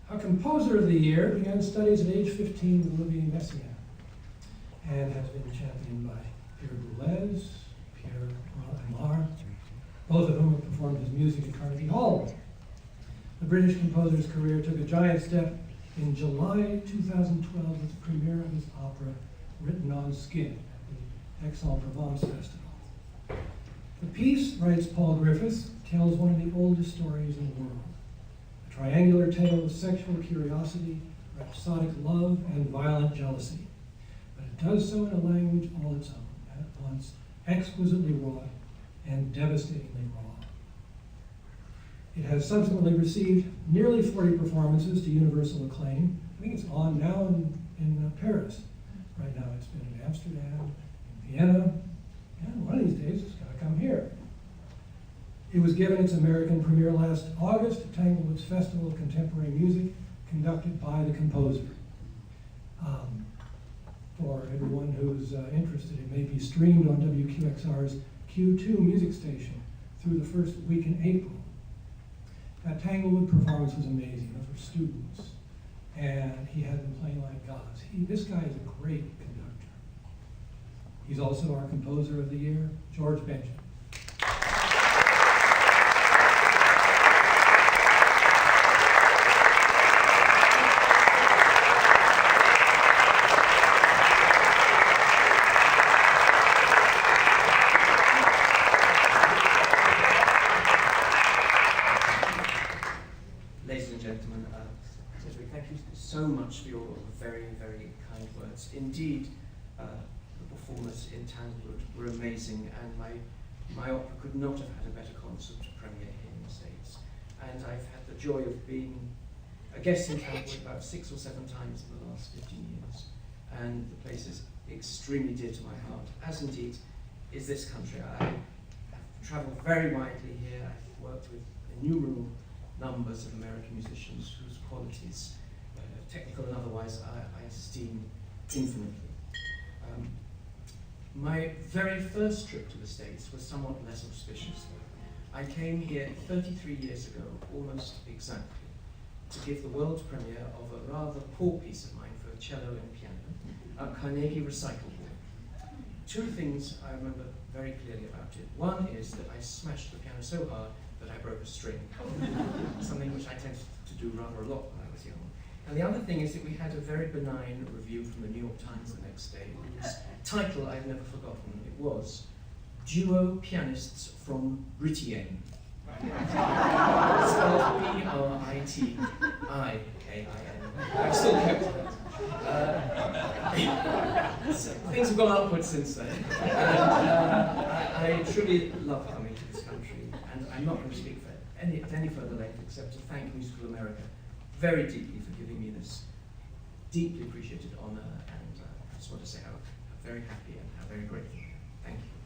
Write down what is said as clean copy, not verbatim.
Our composer of the year began studies at age 15 with Olivier Messiaen and has been championed by Pierre Boulez, Pierre Amar, both of whom have performed his music at Carnegie Hall. The British composer's career took a giant step in July 2012 with the premiere of his opera, Written on Skin, at the Aix-en-Provence Festival. The piece, writes Paul Griffiths, tells one of the oldest stories in the world. A triangular tale of sexual curiosity, rhapsodic love, and violent jealousy. But it does so in a language all its own, and at once exquisitely wrought and devastatingly raw. It has subsequently received nearly 40 performances to universal acclaim. I think it's on now in Paris. Right now it's been in Amsterdam, in Vienna, and one of these days it's going to come here. It was given its American premiere last August at Tanglewood's Festival of Contemporary Music, conducted by the composer. For everyone who's interested, it may be streamed on WQXR's Q2 music station through the first week in April. That Tanglewood performance was amazing. Those were students, and he had them playing like gods. This guy is a great conductor. He's also our composer of the year, George Benjamin. Ladies and gentlemen, Sedgwick, thank you so much for your very, very kind words. Indeed, the performers in Tanglewood were amazing, and my opera could not have had a better concert premiere here in the States. And I've had the joy of being a guest in Tanglewood about 6 or 7 times in the last 15 years. And the place is extremely dear to my heart, as indeed is this country. I've travelled very widely here. I've worked with innumerable numbers of American musicians whose qualities, technical and otherwise, I esteem infinitely. My very first trip to the States was somewhat less auspicious. I came here 33 years ago, almost exactly, to give the world premiere of a rather poor piece of mine for cello and piano, a Carnegie recital hall. 2 things I remember very clearly about it. One is that I smashed the piano so hard that I broke a string, something which I tended to do rather a lot when I was young. And the other thing is that we had a very benign review from the New York Times the next day, whose title I've never forgotten. It was Duo Pianists from Britienne. Spelled B-R-I-T-I-K-I-N. I've still kept it. So things have gone upwards since then. And I truly love coming to this country, and I'm not going to speak at any further length except to thank Musical America very deeply for giving me this deeply appreciated honour, and I just want to say how very happy and how very grateful. Thank you.